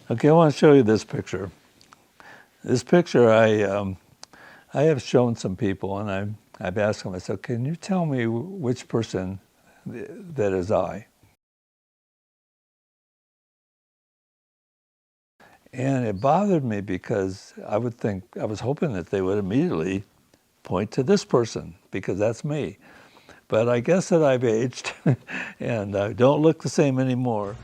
Okay, I want to show you this picture. This picture I have shown some people, and I've asked them, I said, can you tell me which person that is I? And it bothered me because I was hoping that they would immediately point to this person, because that's me. But I guess that I've aged and I don't look the same anymore.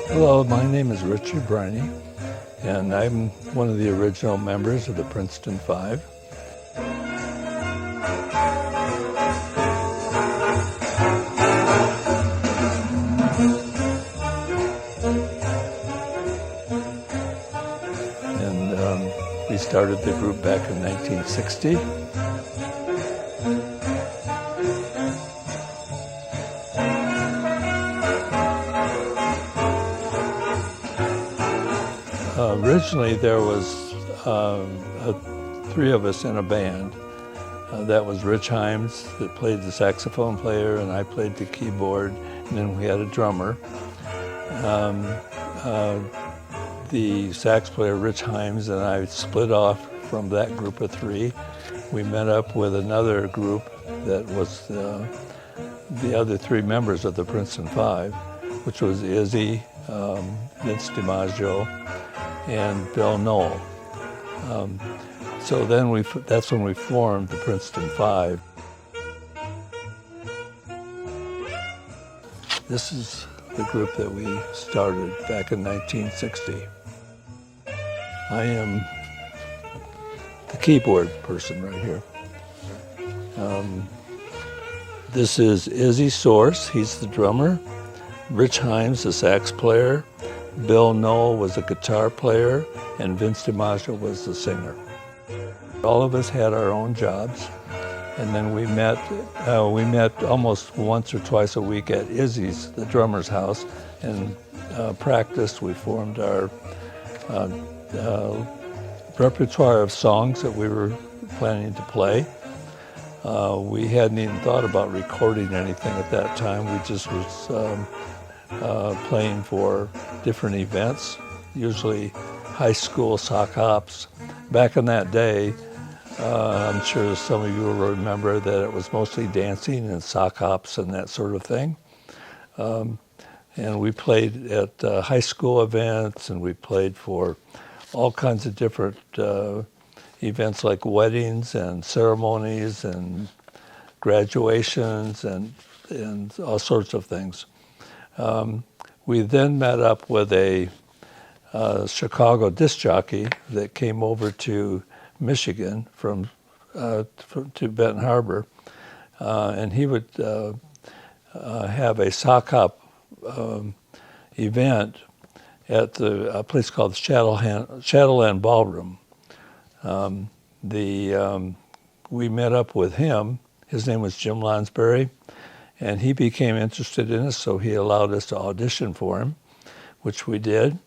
Hello, my name is Richard Briney, and I'm one of the original members of the Princetons Five. And we started the group back in 1960. Originally, there was three of us in a band. That was Rich Himes, that played the saxophone player, and I played the keyboard, and then we had a drummer. The sax player, Rich Himes, and I split off from that group of three. We met up with another group that was the other three members of the Princetons Five, which was Izzy, Vince DiMaggio, and Bill Noel. So then that's when we formed the Princetons Five. This is the group that we started back in 1960. I am the keyboard person right here. This is Izzy Source, he's the drummer. Rich Himes, the sax player. Bill Noel was a guitar player, and Vince DiMaggio was the singer. All of us had our own jobs, and then we met almost once or twice a week at Izzy's, the drummer's house, and practiced. We formed our repertoire of songs that we were planning to play. We hadn't even thought about recording anything at that time. We just was playing for different events, usually high school sock hops. Back in that day, I'm sure some of you will remember that it was mostly dancing and sock hops and that sort of thing. And we played at high school events, and we played for all kinds of different events like weddings and ceremonies and graduations and all sorts of things. We then met up with a Chicago disc jockey that came over to Michigan to Benton Harbor, and he would have a sock hop event at a place called Shadowland Ballroom. We met up with him. His name was Jim Lonsberry, and he became interested in us, so he allowed us to audition for him, which we did.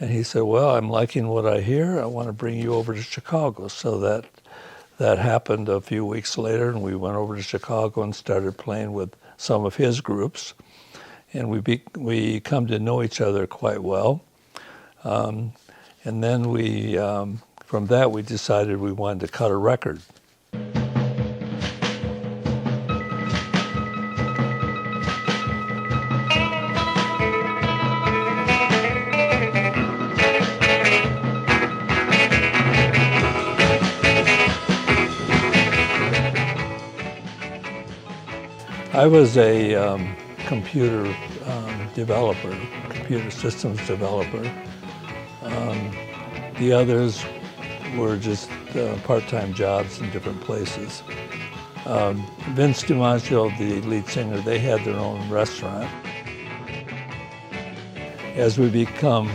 And he said, well, I'm liking what I hear. I want to bring you over to Chicago. So that happened a few weeks later, and we went over to Chicago and started playing with some of his groups. And we come to know each other quite well. And then from that, we decided we wanted to cut a record. I was a computer developer, computer systems developer. The others were just part-time jobs in different places. Vince DiMaggio, the lead singer, they had their own restaurant. As we become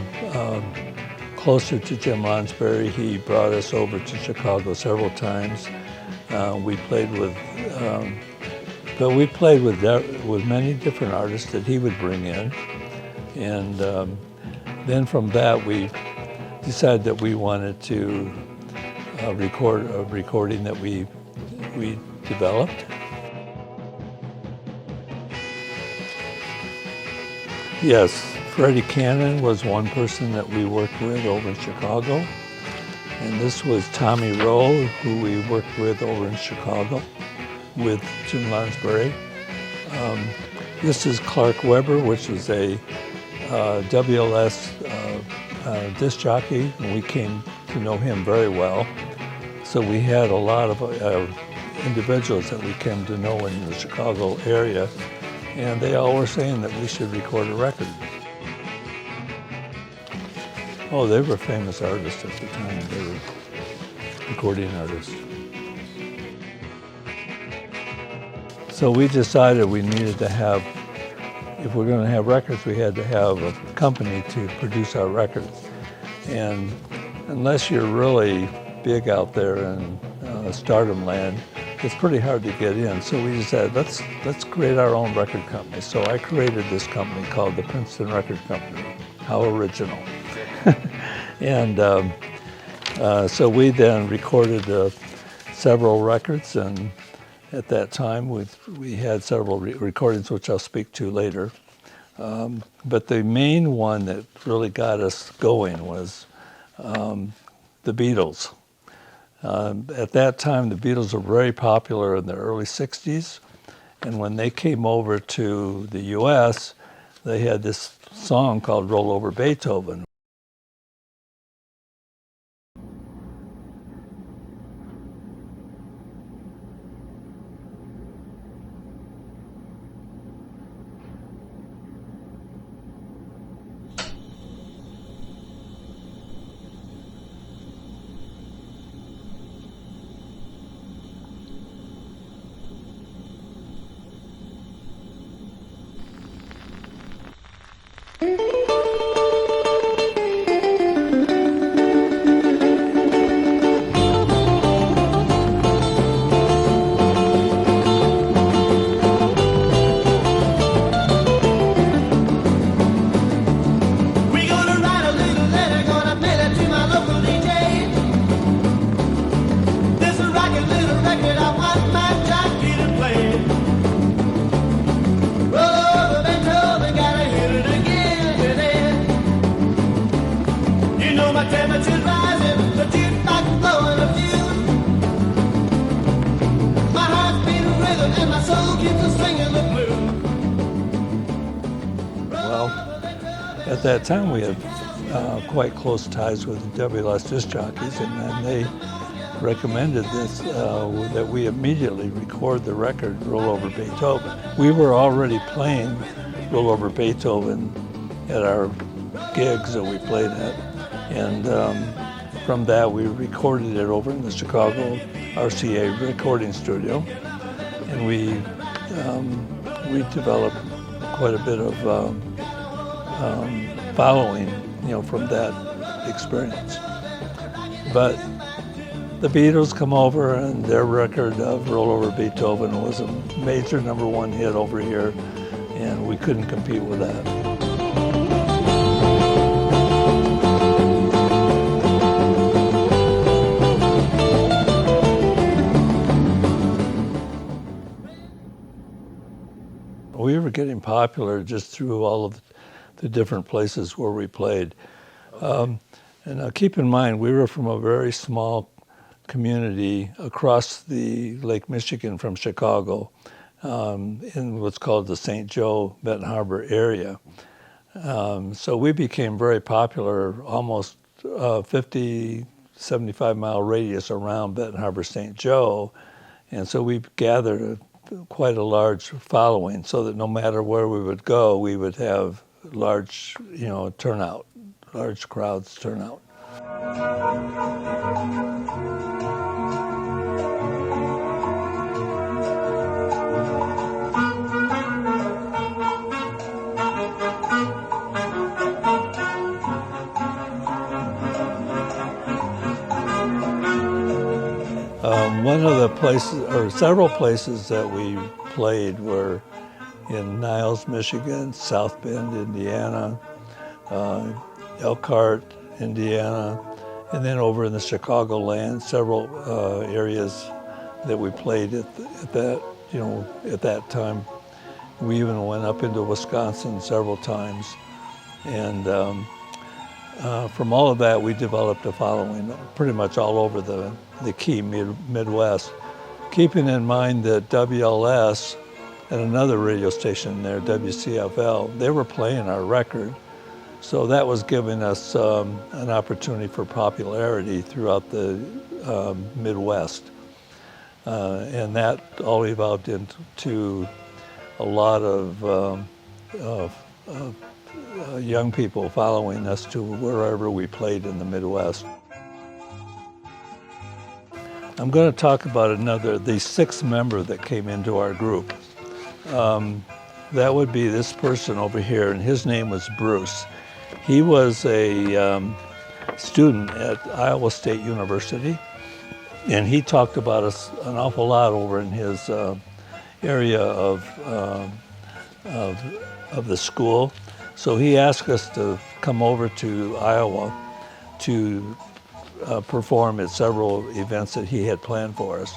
closer to Jim Lonsberry, he brought us over to Chicago several times. We played with many different artists that he would bring in. And then from that, we decided that we wanted to record a recording that we developed. Yes, Freddie Cannon was one person that we worked with over in Chicago. And this was Tommy Rowe, who we worked with over in Chicago with Jim Lansbury. This is Clark Weber, which was a WLS disc jockey, and we came to know him very well. So we had a lot of individuals that we came to know in the Chicago area, and they all were saying that we should record a record. Oh, they were famous artists at the time. They were recording artists. So we decided we needed to have, if we're going to have records, we had to have a company to produce our records. And unless you're really big out there in stardom land, it's pretty hard to get in. So we decided, let's create our own record company. So I created this company called the Princeton Record Company. How original. And so we then recorded several records, and at that time we had several recordings, which I'll speak to later. But the main one that really got us going was the Beatles. At that time, the Beatles were very popular in the early 60s, and when they came over to the U.S., they had this song called Roll Over Beethoven. At that time, we had quite close ties with the WLS disc jockeys, and then they recommended this, that we immediately record the record, Roll Over Beethoven. We were already playing Roll Over Beethoven at our gigs that we played at, and from that we recorded it over in the Chicago RCA recording studio, and we developed quite a bit of following, from that experience. But the Beatles come over, and their record of Roll Over Beethoven was a major #1 hit over here, and we couldn't compete with that. We were getting popular just through all of the different places where we played. And keep in mind, we were from a very small community across the Lake Michigan from Chicago, in what's called the St. Joe, Benton Harbor area. So we became very popular, almost 50, 75-mile radius around Benton Harbor, St. Joe. And so we gathered quite a large following, so that no matter where we would go, we would have large, turnout, large crowds turn out. One of the places, or several places that we played were in Niles, Michigan, South Bend, Indiana, Elkhart, Indiana, and then over in the Chicagoland, several areas that we played at that time. We even went up into Wisconsin several times, and from all of that, we developed a following pretty much all over the key Midwest, keeping in mind that WLS and another radio station there, WCFL, they were playing our record. So that was giving us an opportunity for popularity throughout the Midwest. And that all evolved into a lot of young people following us to wherever we played in the Midwest. I'm going to talk about the sixth member that came into our group. That would be this person over here, and his name was Bruce. He was a student at Iowa State University, and he talked about us an awful lot over in his area of the school. So he asked us to come over to Iowa to perform at several events that he had planned for us.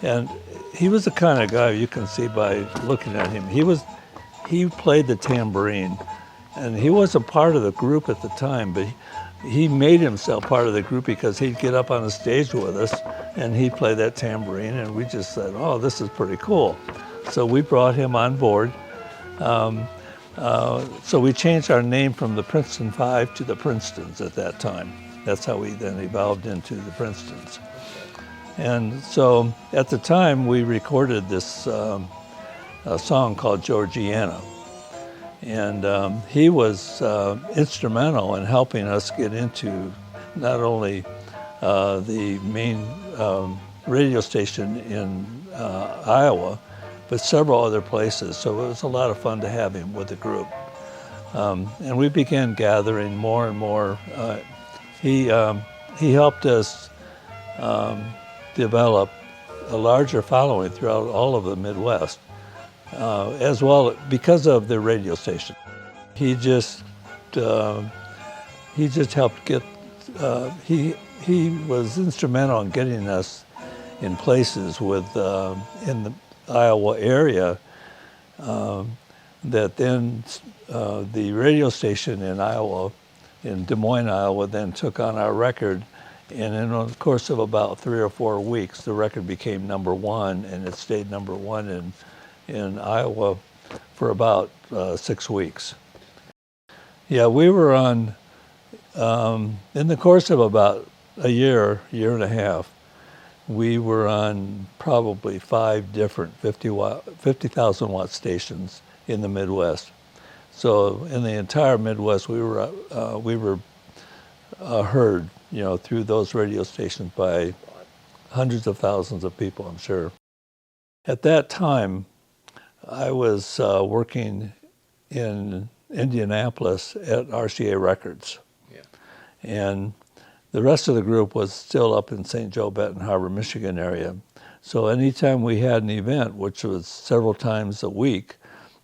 And he was the kind of guy, you can see by looking at him, he played the tambourine. And he wasn't part of the group at the time, but he made himself part of the group because he'd get up on the stage with us and he'd play that tambourine, and we just said, oh, this is pretty cool. So we brought him on board. So we changed our name from the Princetons Five to the Princetons at that time. That's how we then evolved into the Princetons. And so at the time, we recorded this a song called Georgiana. And he was instrumental in helping us get into not only the main radio station in Iowa, but several other places. So it was a lot of fun to have him with the group. And we began gathering more and more. He helped us develop a larger following throughout all of the Midwest. As well, because of the radio station. He just helped get, he was instrumental in getting us in places in the Iowa area that then the radio station in Iowa, in Des Moines, Iowa, then took on our record. And in the course of about 3 or 4 weeks, the record became #1, and it stayed #1 in Iowa for about 6 weeks. Yeah, we were on, in the course of about a year and a half, we were on probably 5 different 50,000 watt stations in the Midwest. So in the entire Midwest, we were heard, through those radio stations by hundreds of thousands of people, I'm sure. At that time, I was working in Indianapolis at RCA Records. Yeah. And the rest of the group was still up in St. Joe, Benton Harbor, Michigan area. So anytime we had an event, which was several times a week,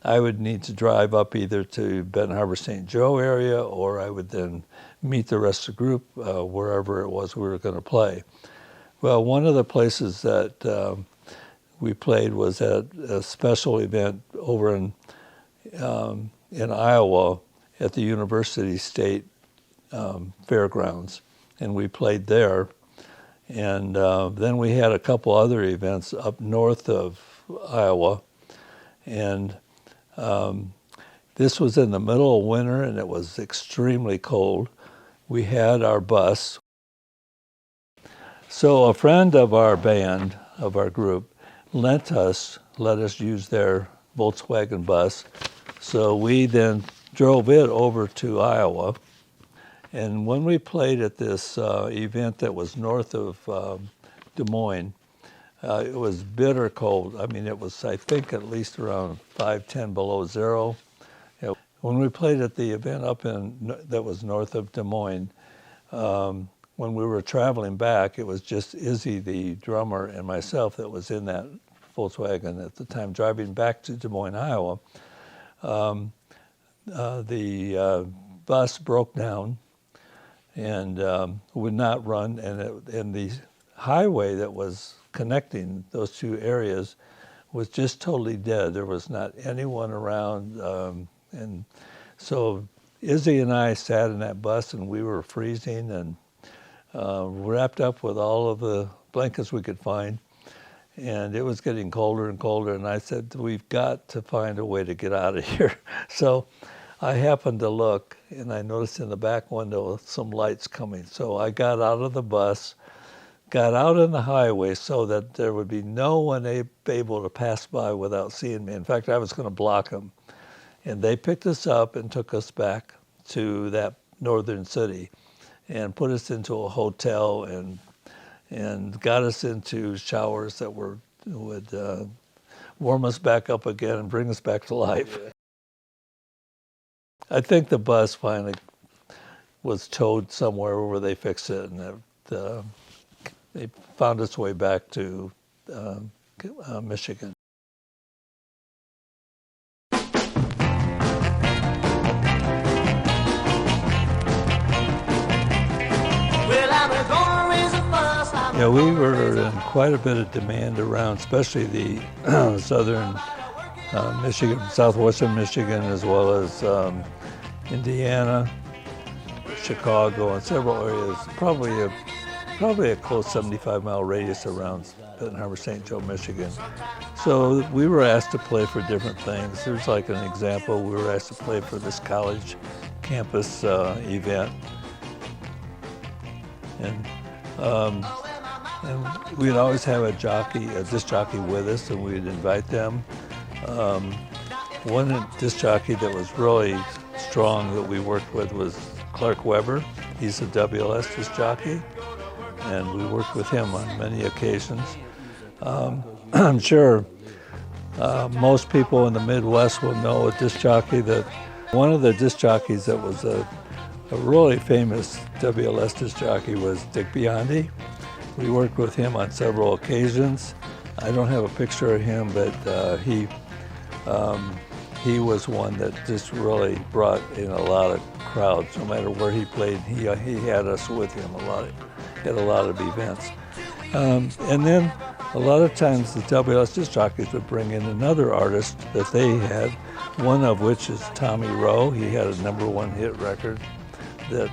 I would need to drive up either to Benton Harbor, St. Joe area, or I would then meet the rest of the group wherever it was we were going to play. Well, one of the places that we played was at a special event over in Iowa at the University State Fairgrounds, and we played there. And then we had a couple other events up north of Iowa, and this was in the middle of winter, and it was extremely cold. We had our bus. So a friend of our band, of our group, let us use their Volkswagen bus. So we then drove it over to Iowa. And when we played at this event that was north of Des Moines, it was bitter cold. I mean, it was, I think, at least around 5-10 below zero. When we played at the event that was north of Des Moines, when we were traveling back, it was just Izzy, the drummer, and myself that was in that Volkswagen at the time, driving back to Des Moines, Iowa. The bus broke down, and would not run, and the highway that was connecting those two areas was just totally dead. There was not anyone around, and so Izzy and I sat in that bus, and we were freezing and wrapped up with all of the blankets we could find, and it was getting colder and colder, and I said, we've got to find a way to get out of here. So I happened to look, and I noticed in the back window some lights coming. So I got out of the bus, got out on the highway so that there would be no one able to pass by without seeing me. In fact, I was going to block them. And they picked us up and took us back to that northern city and put us into a hotel and got us into showers that would warm us back up again and bring us back to life. I think the bus finally was towed somewhere where they fixed it, and they found its way back to Michigan. Yeah, we were in quite a bit of demand around, especially the southern Michigan, southwestern Michigan, as well as Indiana, Chicago, and several areas. Probably a close 75-mile radius around Benton Harbor, St. Joe, Michigan. So we were asked to play for different things. There's like an example. We were asked to play for this college campus event, and we'd always have a disc jockey with us, and we'd invite them. One disc jockey that was really strong that we worked with was Clark Weber. He's a WLS disc jockey, and we worked with him on many occasions. I'm sure most people in the Midwest will know a disc jockey that one of the disc jockeys that was a really famous WLS disc jockey was Dick Biondi. We worked with him on several occasions. I don't have a picture of him, but he was one that just really brought in a lot of crowds. No matter where he played, he had us with him a lot. He had a lot of events. And then a lot of times the WLS disc jockeys would bring in another artist that they had, one of which is Tommy Rowe. He had a #1 hit record that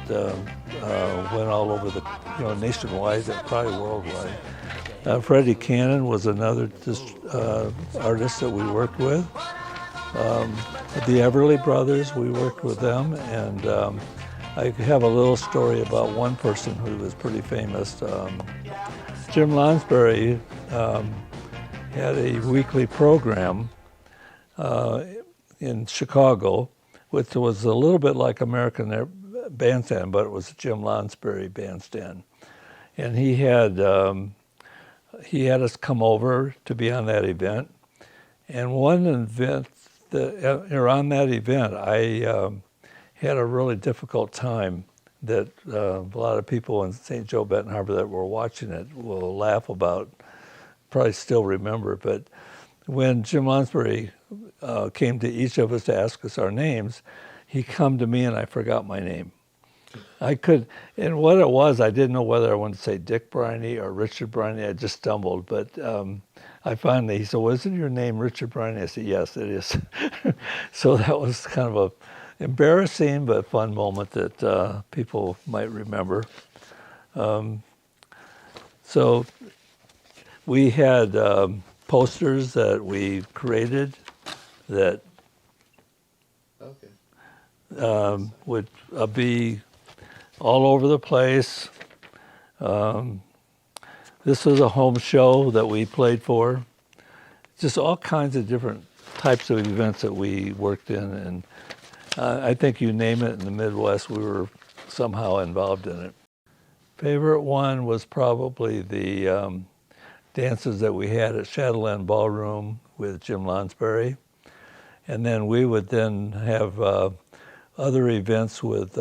went all over the, nationwide, probably worldwide. Freddie Cannon was another artist that we worked with. The Everly Brothers, we worked with them, and I have a little story about one person who was pretty famous. Jim Lonsberry had a weekly program in Chicago, which was a little bit like American Bandstand, but it was a Jim Lonsberry bandstand. And he had us come over to be on that event. And one event, on that event, I had a really difficult time that a lot of people in St. Joe, Benton Harbor that were watching it will laugh about, probably still remember. But when Jim Lonsberry came to each of us to ask us our names, he come to me and I forgot my name. And what it was, I didn't know whether I wanted to say Dick Briney or Richard Briney. I just stumbled, but he said, well, isn't your name Richard Briney? I said, yes, it is. So that was kind of a embarrassing but fun moment that people might remember. So we had posters that we created that would be all over the place. This was a home show that we played for. Just all kinds of different types of events that we worked in, and I think you name it in the Midwest, we were somehow involved in it. Favorite one was probably the dances that we had at Chatelaine Ballroom with Jim Lonsberry. And then we would then have other events with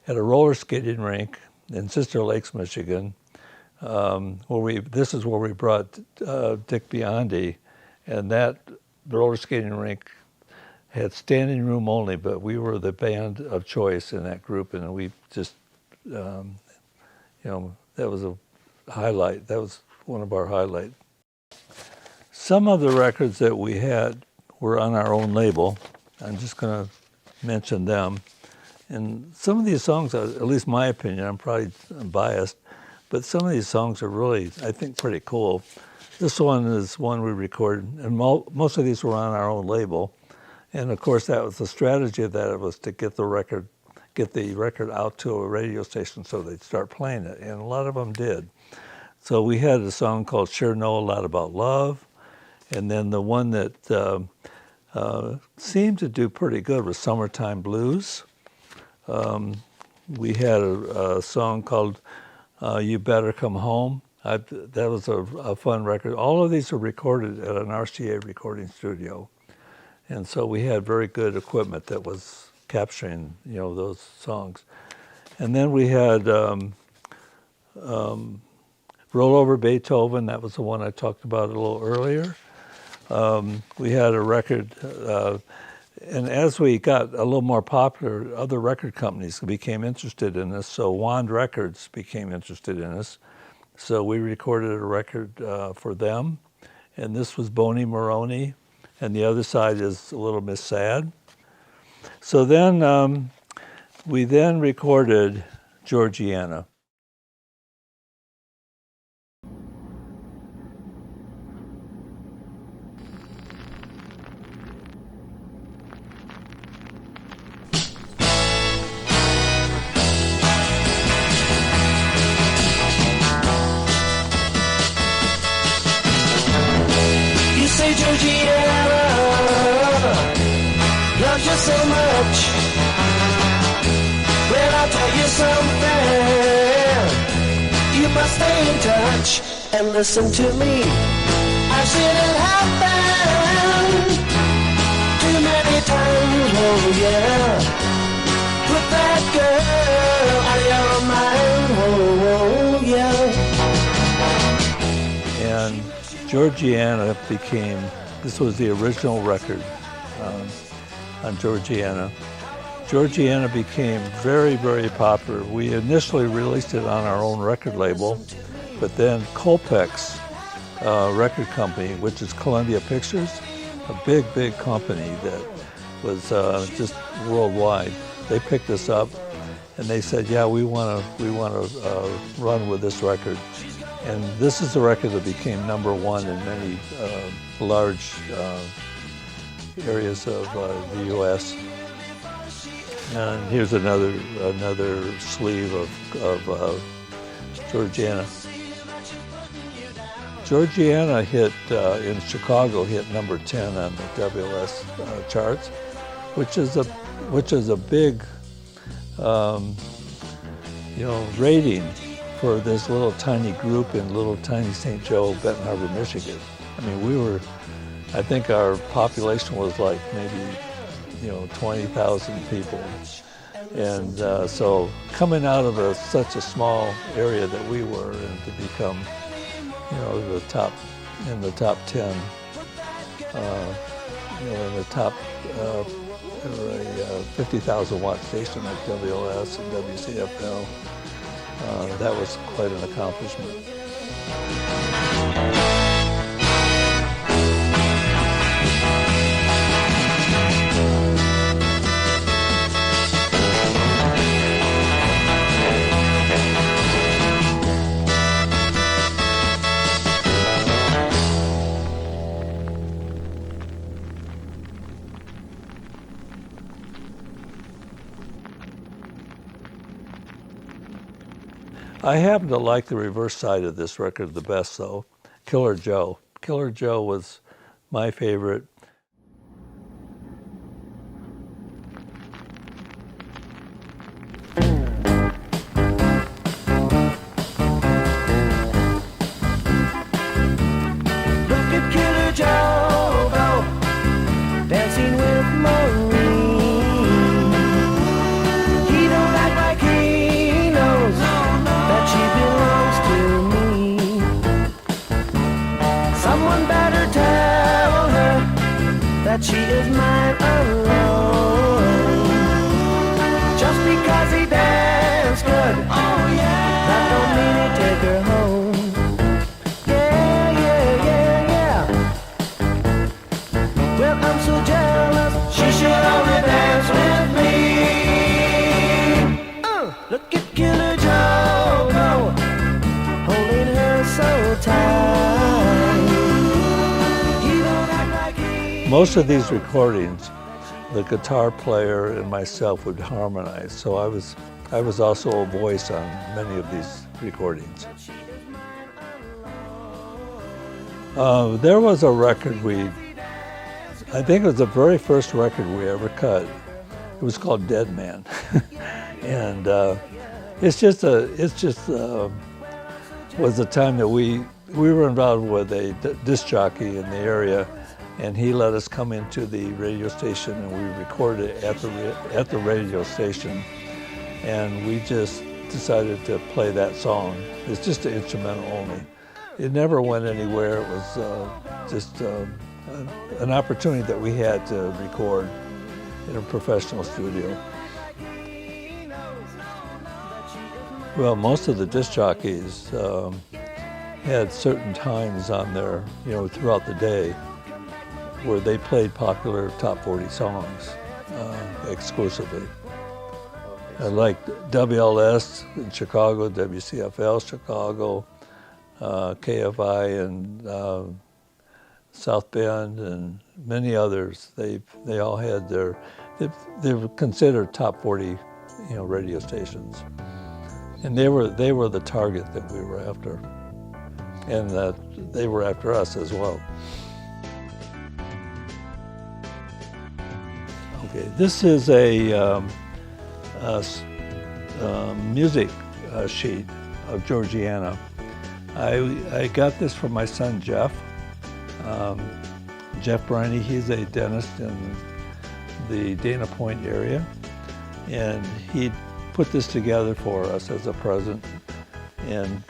at a roller skating rink in Sister Lakes, Michigan, this is where we brought Dick Biondi, and that roller skating rink had standing room only, but we were the band of choice in that group, and we just that was a highlight. That was one of our highlights. Some of the records that we had were on our own label. I'm just going to mention them. And some of these songs, at least my opinion, I'm probably biased, but some of these songs are really, I think, pretty cool. This one is one we recorded, and most of these were on our own label. And of course, that was the strategy of that, was to get the record out to a radio station so they'd start playing it, and a lot of them did. So we had a song called Sure Know a Lot About Love, and then the one that seemed to do pretty good was Summertime Blues. We had a song called You Better Come Home. That was a fun record. All of these were recorded at an RCA recording studio. And so we had very good equipment that was capturing, those songs. And then we had Roll Over Beethoven. That was the one I talked about a little earlier. We had a record, and as we got a little more popular, other record companies became interested in us. So Wand Records became interested in us. So we recorded a record for them. And this was Boney Maroney. And the other side is A Little Miss Sad. So then we then recorded Georgiana. You say Georgiana loves you so much. Well, I'll tell you something. You must stay in touch and listen to me. I've seen it happen too many times, oh yeah. Put that girl out of your mind, oh yeah. And Georgiana became, this was the original record on Georgiana. Georgiana became very, very popular. We initially released it on our own record label, but then Colpex record company, which is Columbia Pictures, a big, big company that was just worldwide. They picked us up and they said, yeah, we want to run with this record. And this is the record that became #1 in many large areas of the U.S. And here's another sleeve of Georgiana. Georgiana hit in Chicago, hit #10 on the WS charts, which is a big rating for this little tiny group in little tiny St. Joe, Benton Harbor, Michigan. I mean, I think our population was like maybe 20,000 people. And so coming out of such a small area that we were, and to become, in the top 10, in the top a 50,000 watt station like WLS and WCFL, that was quite an accomplishment. I happen to like the reverse side of this record the best, though. Killer Joe. Killer Joe was my favorite. Look at Killer Joe go dancing with Maureen. He don't act like he knows that she belongs to me. Someone better tell her Killer Joe, holding her so tight. He don't act like he... Most of these recordings, the guitar player and myself would harmonize. So I was also a voice on many of these recordings. There was a record I think it was the very first record we ever cut. It was called Dead Man. And was the time that we were involved with a disc jockey in the area, and he let us come into the radio station, and we recorded it at the radio station. And we just decided to play that song. It's just an instrumental only. It never went anywhere. It was just an opportunity that we had to record in a professional studio. Well, most of the disc jockeys had certain times on their, throughout the day where they played popular top 40 songs exclusively. Like WLS in Chicago, WCFL Chicago, KFI and South Bend, and many others. They all had they were considered top 40, radio stations, and they were the target that we were after, and that they were after us as well. Okay, this is a music sheet of Georgiana. I got this from my son Jeff. Jeff Briney, he's a dentist in the Dana Point area, and he put this together for us as a present, and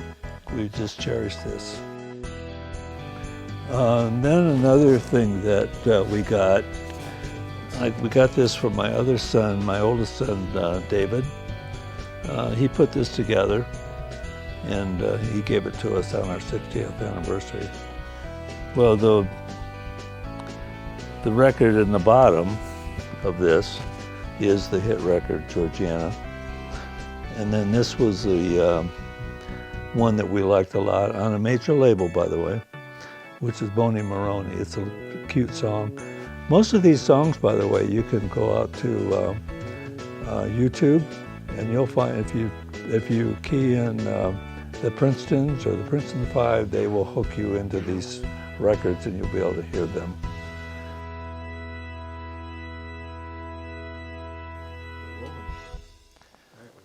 we just cherished this. Then another thing that we got this from my other son, my oldest son, David. He put this together, and he gave it to us on our 60th anniversary. Well, the record in the bottom of this is the hit record, Georgiana. And then this was the one that we liked a lot, on a major label, by the way, which is Boney Maroney. It's a cute song. Most of these songs, by the way, you can go out to YouTube, and you'll find if you key in the Princetons or the Princetons Five, they will hook you into these records, and you'll be able to hear them.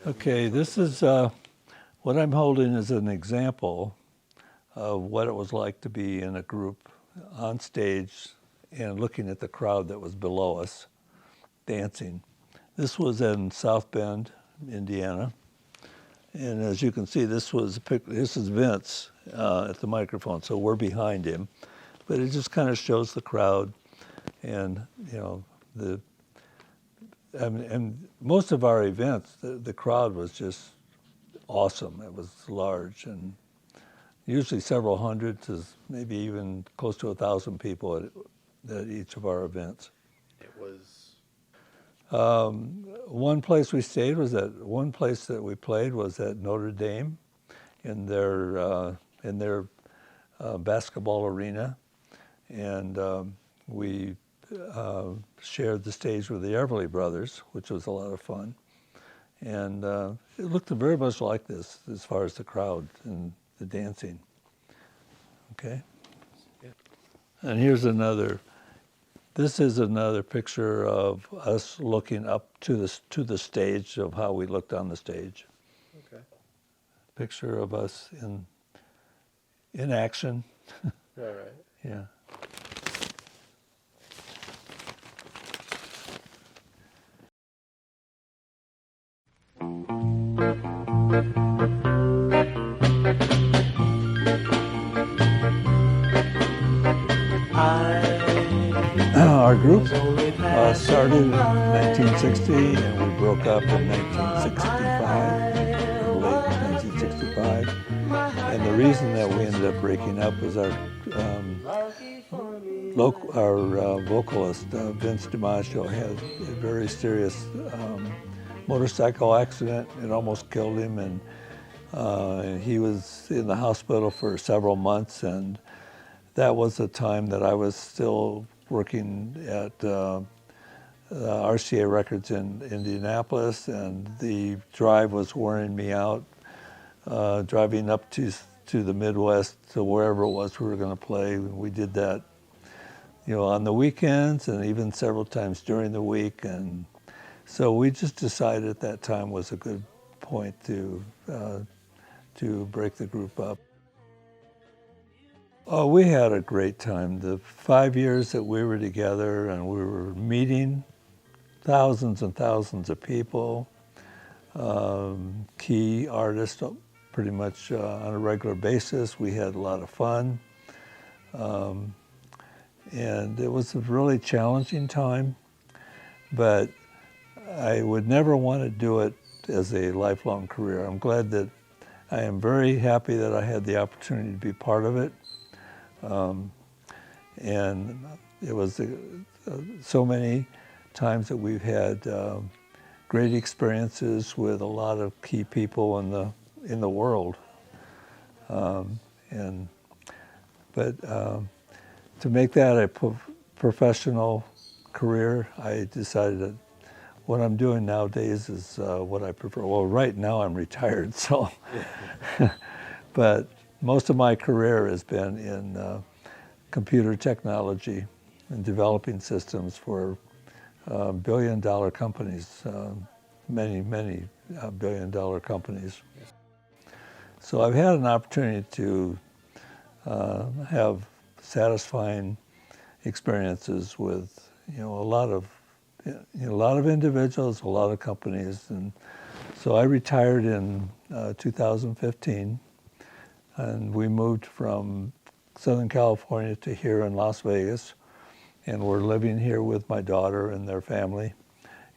Okay, this is what I'm holding is an example of what it was like to be in a group on stage and looking at the crowd that was below us dancing. This was in South Bend, Indiana. And as you can see, this is Vince at the microphone, so we're behind him. But it just kind of shows the crowd, and and most of our events, the crowd was just awesome. It was large, and usually several hundred to maybe even close to 1,000 people at each of our events. It was... One place we stayed one place that we played was at Notre Dame in their basketball arena, and we shared the stage with the Everly Brothers, which was a lot of fun. And it looked very much like this as far as the crowd and the dancing. Okay? Yeah. And here's this is another picture of us looking up to the stage, of how we looked on the stage. Okay. Picture of us in action. All right. Yeah. Our group started in 1960, and we broke up in 1965, late 1965. And the reason that we ended up breaking up was our vocalist, Vince DiMaggio, had a very serious motorcycle accident. It almost killed him, and he was in the hospital for several months, and that was the time that I was still working at RCA Records in Indianapolis, and the drive was wearing me out, driving up to the Midwest, to wherever it was we were going to play. We did that, on the weekends and even several times during the week, and so we just decided at that time was a good point to break the group up. Oh, we had a great time. The 5 years that we were together, and we were meeting thousands and thousands of people, key artists pretty much on a regular basis. We had a lot of fun. And it was a really challenging time, but I would never want to do it as a lifelong career. I'm glad that I am very happy that I had the opportunity to be part of it. And it was so many times that we've had great experiences with a lot of key people in the world. But to make that a professional career, I decided that what I'm doing nowadays is what I prefer. Well, right now I'm retired, so. But most of my career has been in computer technology and developing systems for billion-dollar companies, many billion-dollar companies. So I've had an opportunity to have satisfying experiences with a lot of individuals, a lot of companies, and so I retired in 2015, and we moved from Southern California to here in Las Vegas, and we're living here with my daughter and their family,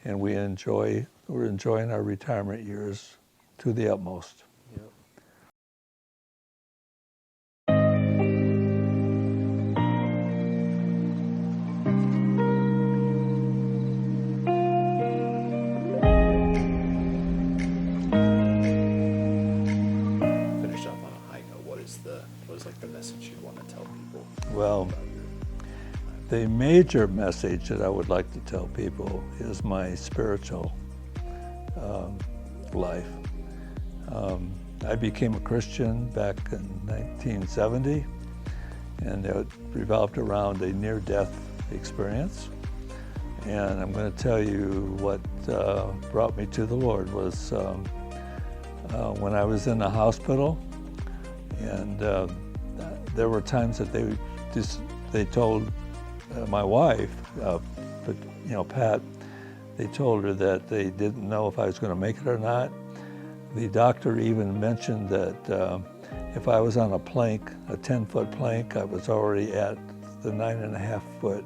and we're enjoying our retirement years to the utmost. The message you want to tell people? Well, the major message that I would like to tell people is my spiritual life. I became a Christian back in 1970, and it revolved around a near-death experience. And I'm going to tell you what brought me to the Lord was when I was in the hospital, and there were times that they told my wife, Pat, they told her that they didn't know if I was going to make it or not. The doctor even mentioned that if I was on a plank, a 10-foot plank, I was already at the 9.5-foot,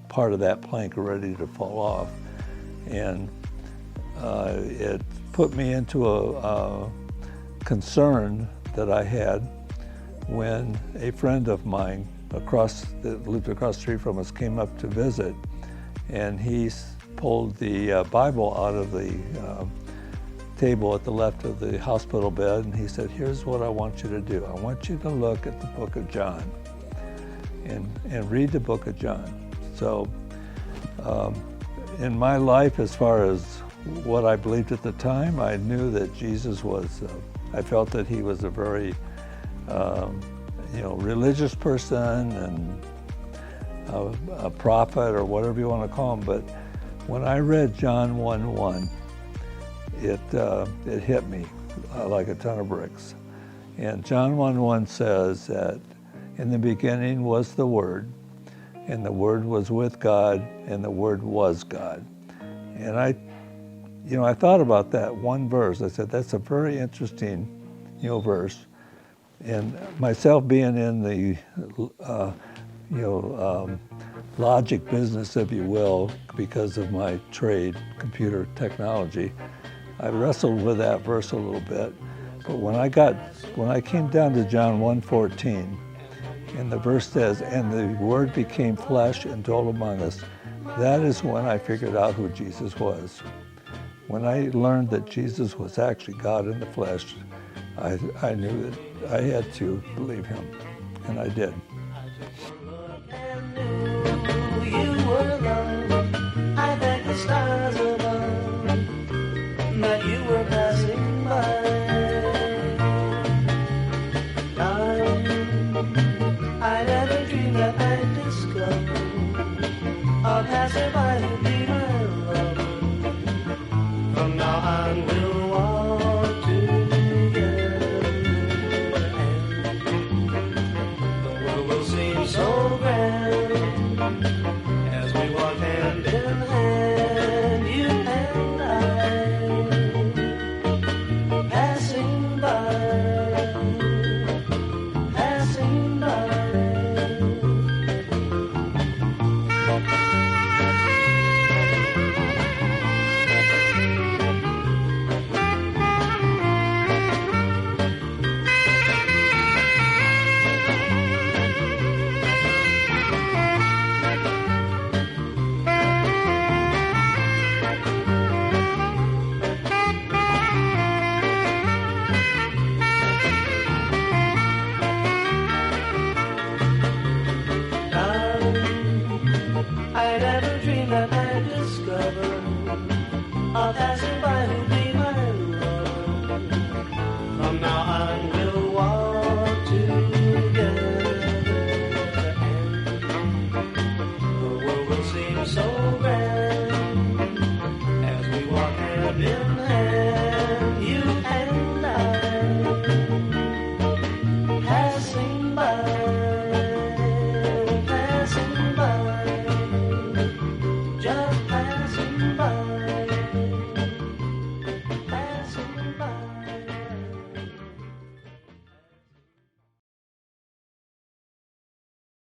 part of that plank ready to fall off. And it put me into a concern that I had when a friend of mine that lived across the street from us came up to visit, and he pulled the Bible out of the table at the left of the hospital bed, and he said, "Here's what I want you to do. I want you to look at the book of John and read the book of John." So in my life, as far as what I believed at the time, I knew that Jesus was, I felt that he was a very religious person and a prophet, or whatever you want to call him. But when I read John 1:1, it hit me like a ton of bricks. And John 1:1 says that in the beginning was the Word, and the Word was with God, and the Word was God. And I thought about that one verse. I said, that's a very interesting, verse. And myself being in the, logic business, if you will, because of my trade, computer technology, I wrestled with that verse a little bit. But when I came down to John 1:14, and the verse says, "And the Word became flesh and dwelt among us," that is when I figured out who Jesus was. When I learned that Jesus was actually God in the flesh, I knew that I had to believe him, and I did.